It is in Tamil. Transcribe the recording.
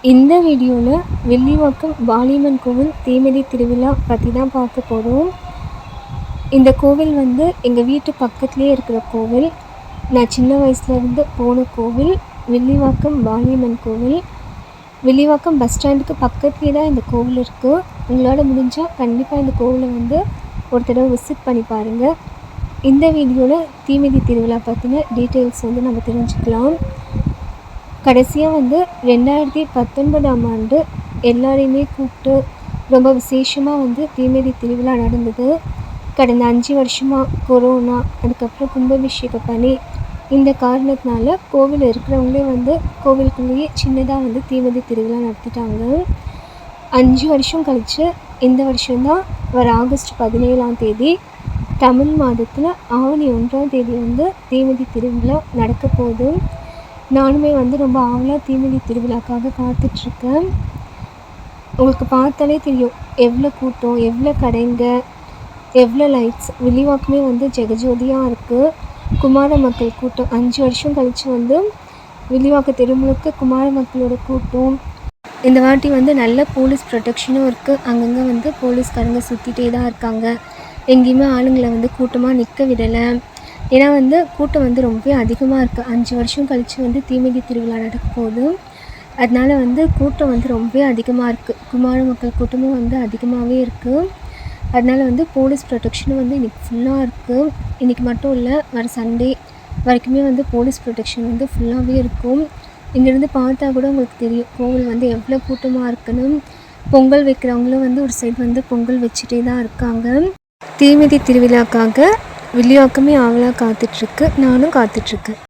இந்த வீடியோவில் வில்லிவாக்கம் வாலியம்மன் கோவில் தீமிதி திருவிழா பற்றி தான் பார்க்க போகிறோம். இந்த கோவில் வந்து எங்கள் வீட்டு பக்கத்துலேயே இருக்கிற கோவில். நான் சின்ன வயசுலேருந்து போன கோவில் வில்லிவாக்கம் வாலியம்மன் கோவில். வில்லிவாக்கம் பஸ் ஸ்டாண்டுக்கு பக்கத்துலேயே தான் இந்த கோவில் இருக்குது. உங்களால் முடிஞ்சால் கண்டிப்பாக இந்த கோவிலை வந்து ஒரு தடவை விசிட் பண்ணி பாருங்கள். இந்த வீடியோவில் தீமிதி திருவிழா பற்றின டீட்டெயில்ஸ் வந்து நம்ம தெரிஞ்சுக்கலாம். கடைசியாக வந்து 2019ஆம் ஆண்டு எல்லாரையுமே கூப்பிட்டு ரொம்ப விசேஷமாக வந்து தீமிதி திருவிழா நடந்தது. கடந்த 5 வருஷமாக கொரோனா, அதுக்கப்புறம் கும்பாபிஷேக பணி, இந்த காரணத்தினால கோவில் இருக்கிறவங்களே வந்து கோவிலுக்குள்ளேயே சின்னதாக வந்து தீமிதி திருவிழா நடத்திட்டாங்க. 5 வருஷம் கழித்து இந்த வருஷம்தான் வர ஆகஸ்ட் 17ஆம் தேதி தமிழ் மாதத்தில் ஆவணி 1ஆம் தேதி வந்து தீமிதி திருவிழா நடக்க போகுது. நானுமே வந்து ரொம்ப ஆவலாக தீமிதி திருவிழாக்காக காத்துட்ருக்கேன். உங்களுக்கு பார்த்தாலே தெரியும் எவ்வளோ கூட்டம், எவ்வளோ கடைங்க, எவ்வளோ லைட்ஸ். வில்லிவாக்கமே வந்து ஜெகஜோதியாக இருக்குது. குமார மக்கள் கூட்டம் 5 வருஷம் கழித்து வந்து வில்லிவாக்க தெருமுழுக்க குமார மக்களோட கூட்டம். இந்த வாட்டி வந்து நல்ல போலீஸ் ப்ரொடெக்ஷனும் இருக்குது. அங்கங்கே வந்து போலீஸ்காரங்க சுற்றிட்டே தான் இருக்காங்க. எங்கேயுமே ஆளுங்களை வந்து கூட்டமாக நிற்க விடலை. ஏன்னா வந்து கூட்டம் வந்து ரொம்ப அதிகமாக இருக்குது. 5 வருஷம் கழித்து வந்து தீமிதி திருவிழா நடக்க போகுது. அதனால் வந்து கூட்டம் வந்து ரொம்ப அதிகமாக இருக்குது. குமார மக்கள் கூட்டமும் வந்து அதிகமாகவே இருக்குது. அதனால் வந்து போலீஸ் ப்ரொடெக்ஷனும் வந்து இன்றைக்கி ஃபுல்லாக இருக்குது. இன்றைக்கி மட்டும் இல்லை, வர சண்டே வரைக்குமே வந்து போலீஸ் ப்ரொடெக்ஷன் வந்து ஃபுல்லாகவே இருக்கும். இங்கேருந்து பார்த்தா கூட உங்களுக்கு தெரியும் கோவில் வந்து எவ்வளோ கூட்டமாக இருக்குன்னு. பொங்கல் வைக்கிறவங்களும் வந்து ஒரு சைடு வந்து பொங்கல் வச்சுட்டே தான் இருக்காங்க. தீமிதி திருவிழாக்காக வில்லிவாக்கமே ஆவலாக காத்துட்ருக்கு. நானும் காத்துட்ருக்கேன்.